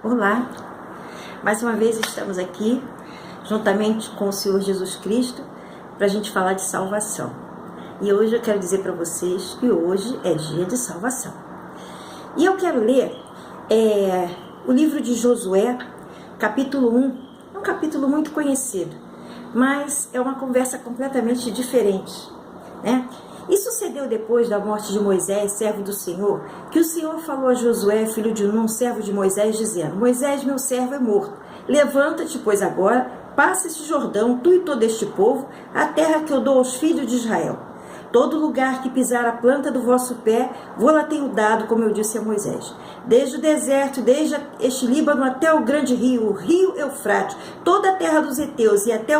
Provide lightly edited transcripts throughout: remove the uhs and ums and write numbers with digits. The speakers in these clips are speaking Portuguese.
Olá, mais uma vez estamos aqui, juntamente com o Senhor Jesus Cristo, para a gente falar de salvação. E hoje eu quero dizer para vocês que hoje é dia de salvação. E eu quero ler o livro de Josué, capítulo 1. É um capítulo muito conhecido, mas é uma conversa completamente diferente, né? E sucedeu depois da morte de Moisés, servo do Senhor, que o Senhor falou a Josué, filho de Nun, servo de Moisés, dizendo: Moisés, meu servo, é morto. Levanta-te, pois agora, passa este Jordão, tu e todo este povo, a terra que eu dou aos filhos de Israel. Todo lugar que pisar a planta do vosso pé, vou-la tenho dado, como eu disse a Moisés. Desde o deserto, desde este Líbano até o grande rio, o rio Eufrates, toda a terra dos heteus e até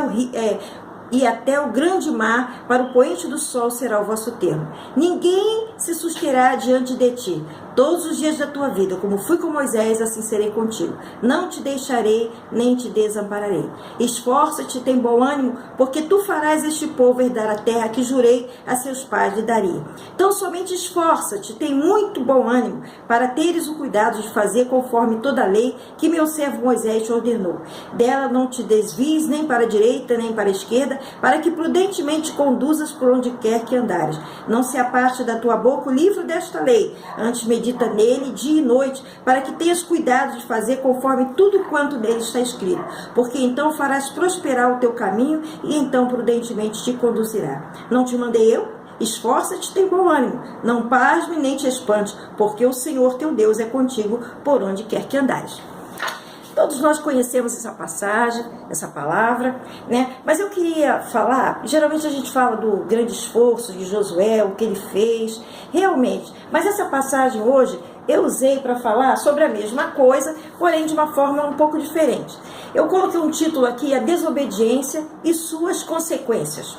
o grande mar, para o poente do sol será o vosso termo. Ninguém se susterá diante de ti, todos os dias da tua vida, como fui com Moisés, assim serei contigo. Não te deixarei, nem te desampararei. Esforça-te, tem bom ânimo, porque tu farás este povo herdar a terra que jurei a seus pais lhe daria. Então somente esforça-te, tem muito bom ânimo, para teres o cuidado de fazer conforme toda a lei que meu servo Moisés te ordenou. Dela não te desvies nem para a direita, nem para a esquerda, para que prudentemente conduzas por onde quer que andares. Não se aparte da tua boca o livro desta lei, antes medita nele dia e noite, para que tenhas cuidado de fazer conforme tudo quanto nele está escrito, porque então farás prosperar o teu caminho e então prudentemente te conduzirá. Não te mandei eu? Esforça-te, tem bom ânimo, não pasme nem te espante, porque o Senhor teu Deus é contigo por onde quer que andares. Todos nós conhecemos essa passagem, essa palavra, né? Mas eu queria falar, geralmente a gente fala do grande esforço de Josué, o que ele fez, realmente. Mas essa passagem hoje eu usei para falar sobre a mesma coisa, porém de uma forma um pouco diferente. Eu coloquei um título aqui, a desobediência e suas consequências.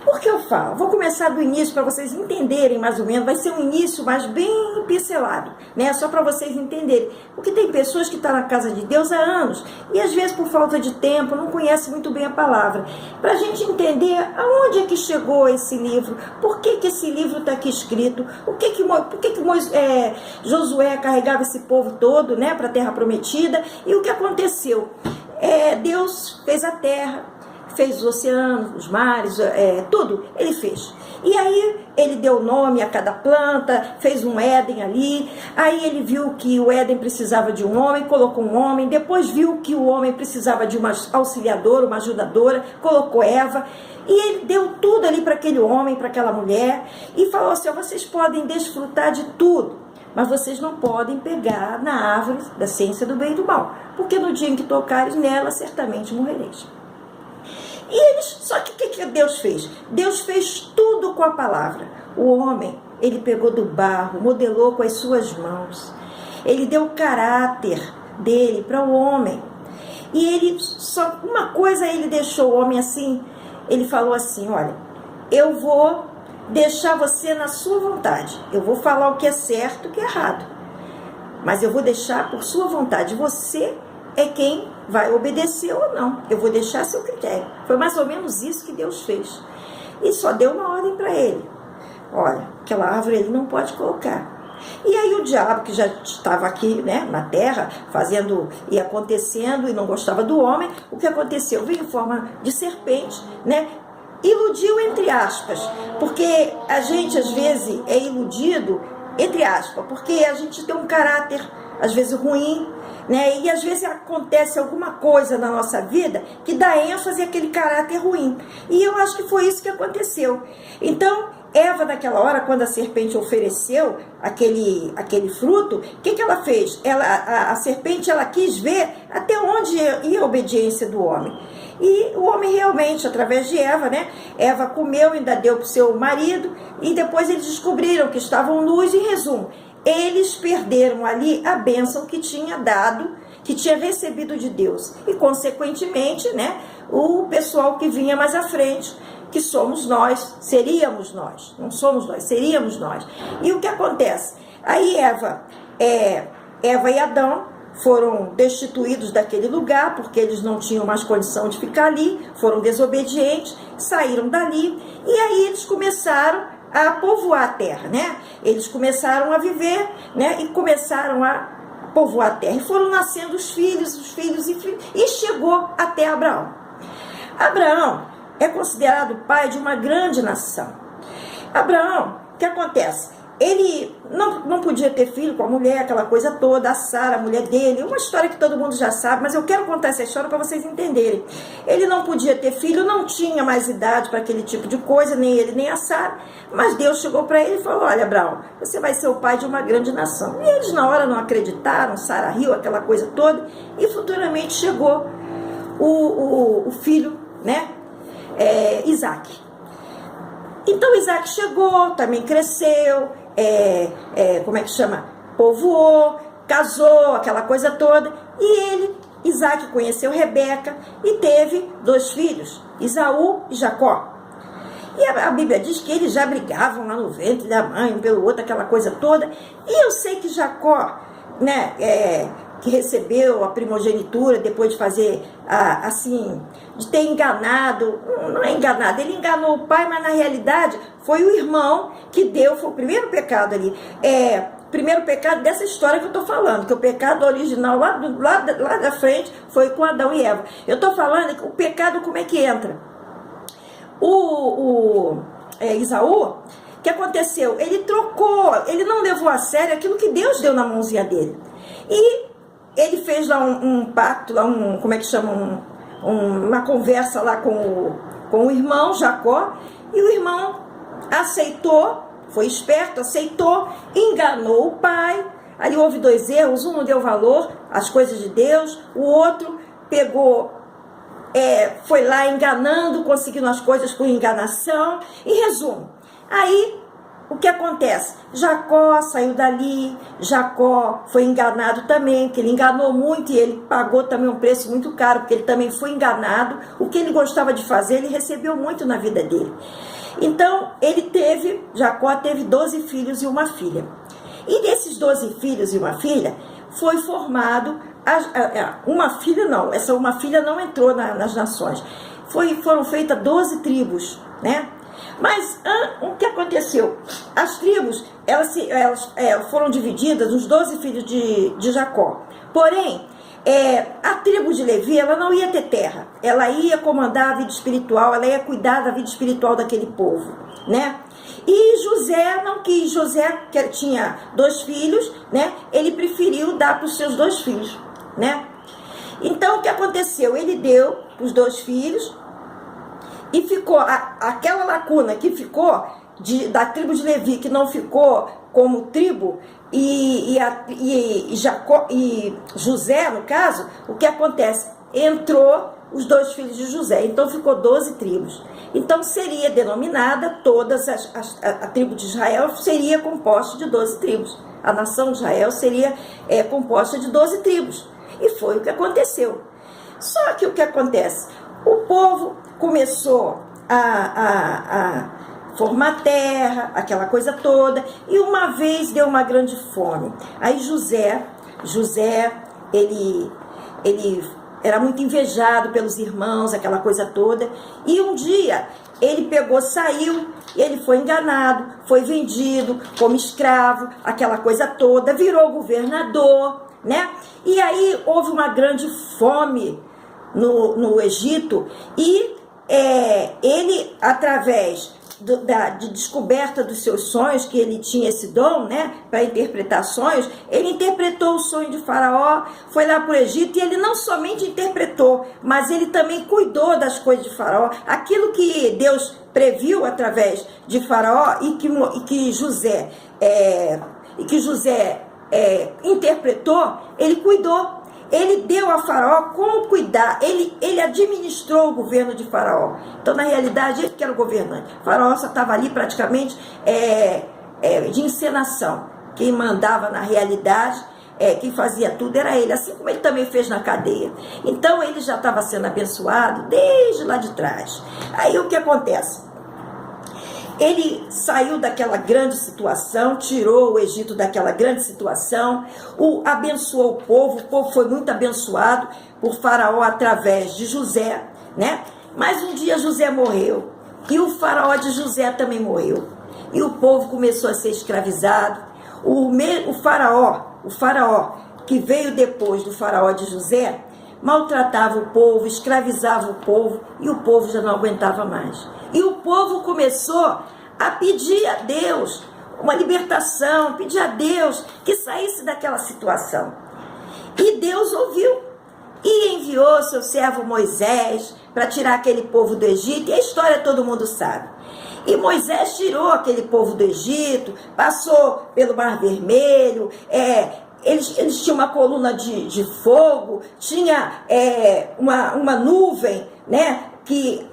Por que eu falo? Vou começar do início para vocês entenderem mais ou menos. Vai ser um início, mas bem pincelado, né? Só para vocês entenderem. Porque tem pessoas que estão na casa de Deus há anos e às vezes por falta de tempo não conhecem muito bem a palavra. Para a gente entender aonde é que chegou esse livro, por que esse livro está aqui escrito, por que Josué carregava esse povo todo, né, para a terra prometida, e o que aconteceu. Deus fez a terra, fez os oceanos, os mares, tudo, ele fez. E aí ele deu nome a cada planta, fez um Éden ali, aí ele viu que o Éden precisava de um homem, colocou um homem, depois viu que o homem precisava de uma auxiliadora, uma ajudadora, colocou Eva, e ele deu tudo ali para aquele homem, para aquela mulher, e falou assim: vocês podem desfrutar de tudo, mas vocês não podem pegar na árvore da ciência do bem e do mal, porque no dia em que tocares nela, certamente morrereis. E só que o que Deus fez? Deus fez tudo com a palavra. O homem, ele pegou do barro, modelou com as suas mãos. Ele deu o caráter dele para o homem. E ele, só uma coisa ele deixou o homem assim, ele falou assim: olha, eu vou deixar você na sua vontade. Eu vou falar o que é certo e o que é errado. Mas eu vou deixar por sua vontade. Você é quem vai obedecer ou não. Eu vou deixar seu critério. Foi mais ou menos isso que Deus fez. E só deu uma ordem para ele: olha, aquela árvore ele não pode colocar. E aí o diabo, que já estava aqui, né, na terra, fazendo e acontecendo, e não gostava do homem, o que aconteceu? Veio em forma de serpente, né? Iludiu, entre aspas, porque a gente às vezes é iludido, entre aspas, porque a gente tem um caráter às vezes ruim, né? E às vezes acontece alguma coisa na nossa vida que dá ênfase àquele caráter ruim. E eu acho que foi isso que aconteceu. Então, Eva, naquela hora, quando a serpente ofereceu aquele fruto, o que ela fez? A serpente, ela quis ver até onde ia a obediência do homem. E o homem realmente, através de Eva, né? Eva comeu, ainda deu para o seu marido, e depois eles descobriram que estavam nus. Em resumo, eles perderam ali a bênção que tinha dado, que tinha recebido de Deus. E, consequentemente, né, o pessoal que vinha mais à frente, que somos nós, seríamos nós, não somos nós, seríamos nós. E o que acontece? Aí Eva e Adão foram destituídos daquele lugar, porque eles não tinham mais condição de ficar ali, foram desobedientes, saíram dali, e aí eles começaram a povoar a terra, né? Eles começaram a viver, né? E começaram a povoar a terra. E foram nascendo os filhos, e chegou até Abraão. Abraão é considerado o pai de uma grande nação. Abraão, o que acontece? Ele não podia ter filho com a mulher, aquela coisa toda, a Sara, a mulher dele, uma história que todo mundo já sabe, mas eu quero contar essa história para vocês entenderem. Ele não podia ter filho, não tinha mais idade para aquele tipo de coisa, nem ele, nem a Sara, mas Deus chegou para ele e falou: olha, Abraão, você vai ser o pai de uma grande nação. E eles na hora não acreditaram, Sara riu, aquela coisa toda, e futuramente chegou o filho, né, Isaac. Então Isaac chegou, também cresceu, povoou, casou, aquela coisa toda. E Isaac conheceu Rebeca e teve 2 filhos, Esaú e Jacó. E a Bíblia diz que eles já brigavam lá no ventre da mãe, um pelo outro, aquela coisa toda. E eu sei que Jacó, né, que recebeu a primogenitura depois de fazer, de ter enganado, não é enganado, ele enganou o pai, mas na realidade foi o irmão que deu, foi o primeiro pecado ali, primeiro pecado dessa história que eu estou falando, que o pecado original lá da frente foi com Adão e Eva. Eu estou falando que o pecado como é que entra? Esaú, o que aconteceu? Ele trocou, ele não levou a sério aquilo que Deus deu na mãozinha dele. E ele fez lá um pacto, lá uma conversa lá com o irmão Jacó, e o irmão aceitou, foi esperto, aceitou, enganou o pai. Ali houve 2 erros, um não deu valor às coisas de Deus, o outro pegou, foi lá enganando, conseguindo as coisas por enganação. Em resumo, aí o que acontece? Jacó saiu dali, Jacó foi enganado também, porque ele enganou muito e ele pagou também um preço muito caro, porque ele também foi enganado. O que ele gostava de fazer, ele recebeu muito na vida dele. Então, Jacó teve 12 filhos e uma filha. E desses 12 filhos e uma filha, foi formado, uma filha não entrou nas nações. Foram feitas 12 tribos, né? Mas o que aconteceu? As tribos, elas foram divididas, os 12 filhos de Jacó. Porém, a tribo de Levi, ela não ia ter terra. Ela ia comandar a vida espiritual, ela ia cuidar da vida espiritual daquele povo, né? E José não quis. José, que tinha 2 filhos, né? Ele preferiu dar para os seus 2 filhos, né? Então, o que aconteceu? Ele deu para os 2 filhos, e ficou aquela lacuna que ficou da tribo de Levi, que não ficou como tribo, e José, no caso, o que acontece? Entrou os 2 filhos de José, então ficou 12 tribos. Então seria denominada, a tribo de Israel seria composta de 12 tribos. A nação de Israel seria composta de 12 tribos. E foi o que aconteceu. Só que o que acontece? O povo começou a formar terra, aquela coisa toda, e uma vez deu uma grande fome. Aí José, ele era muito invejado pelos irmãos, aquela coisa toda, e um dia ele saiu, ele foi enganado, foi vendido como escravo, aquela coisa toda, virou governador, né? E aí houve uma grande fome no Egito, e ele, através de descoberta dos seus sonhos, que ele tinha esse dom, né, para interpretar sonhos, ele interpretou o sonho de Faraó, foi lá para o Egito, e ele não somente interpretou, mas ele também cuidou das coisas de Faraó, aquilo que Deus previu através de Faraó, e que José interpretou, ele cuidou. Ele deu a Faraó como cuidar, ele administrou o governo de Faraó. Então, na realidade, ele que era o governante. Faraó só estava ali praticamente de encenação. Quem mandava na realidade, quem fazia tudo era ele, assim como ele também fez na cadeia. Então, ele já estava sendo abençoado desde lá de trás. Aí, o que acontece? Ele saiu daquela grande situação, tirou o Egito daquela grande situação, abençoou o povo foi muito abençoado por Faraó através de José, né? Mas um dia José morreu, e o Faraó de José também morreu, e o povo começou a ser escravizado. O Faraó que veio depois do faraó de José, maltratava o povo, escravizava o povo, e o povo já não aguentava mais. E o povo começou a pedir a Deus uma libertação, pedir a Deus que saísse daquela situação. E Deus ouviu e enviou seu servo Moisés para tirar aquele povo do Egito, e a história todo mundo sabe. E Moisés tirou aquele povo do Egito, passou pelo Mar Vermelho, eles tinham uma coluna de fogo, tinha uma nuvem, né, que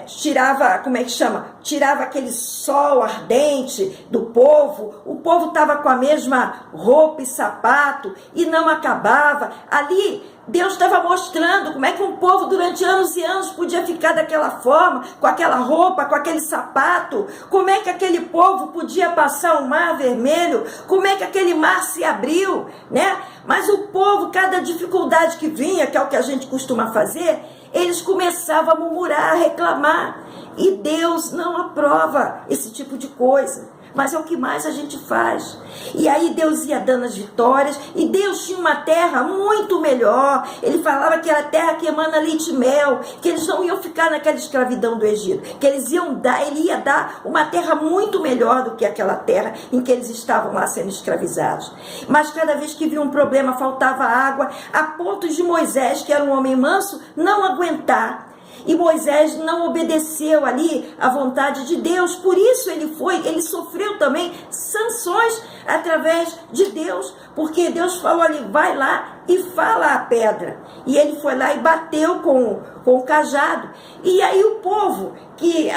tirava, como é que chama? Tirava aquele sol ardente do povo. O povo estava com a mesma roupa e sapato e não acabava. Ali Deus estava mostrando como é que um povo durante anos e anos podia ficar daquela forma, com aquela roupa, com aquele sapato. Como é que aquele povo podia passar o Mar Vermelho? Como é que aquele mar se abriu, né? Mas o povo, cada dificuldade que vinha, que é o que a gente costuma fazer, eles começavam a murmurar, a reclamar. E Deus não aprova esse tipo de coisa. Mas é o que mais a gente faz. E aí Deus ia dando as vitórias, e Deus tinha uma terra muito melhor. Ele falava que era a terra que emana leite e mel, que eles não iam ficar naquela escravidão do Egito, que eles iam dar, ele ia dar uma terra muito melhor do que aquela terra em que eles estavam lá sendo escravizados. Mas cada vez que vinha um problema, faltava água, a ponto de Moisés, que era um homem manso, não aguentar. E Moisés não obedeceu ali à vontade de Deus, por isso ele sofreu também sanções através de Deus, porque Deus falou ali, vai lá e fala a pedra. E ele foi lá e bateu com o cajado. E aí o povo, que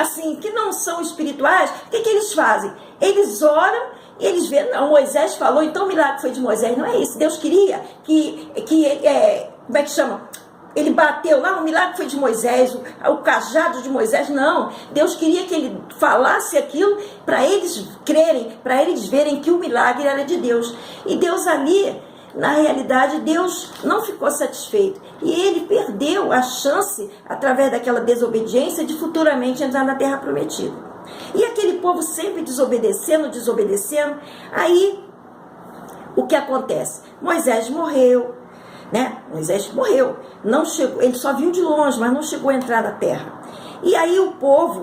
não são espirituais, o que eles fazem? Eles oram, eles veem, não, Moisés falou, então o milagre foi de Moisés. Não é isso, Deus queria como é que chama? Ele bateu lá, o milagre foi de Moisés, o cajado de Moisés. Não, Deus queria que ele falasse aquilo para eles crerem, para eles verem que o milagre era de Deus. E Deus ali, na realidade, Deus não ficou satisfeito. E ele perdeu a chance, através daquela desobediência, de futuramente entrar na terra prometida. E aquele povo sempre desobedecendo, aí o que acontece? Moisés morreu. Moisés morreu, não chegou, ele só viu de longe, mas não chegou a entrar na terra. E aí o povo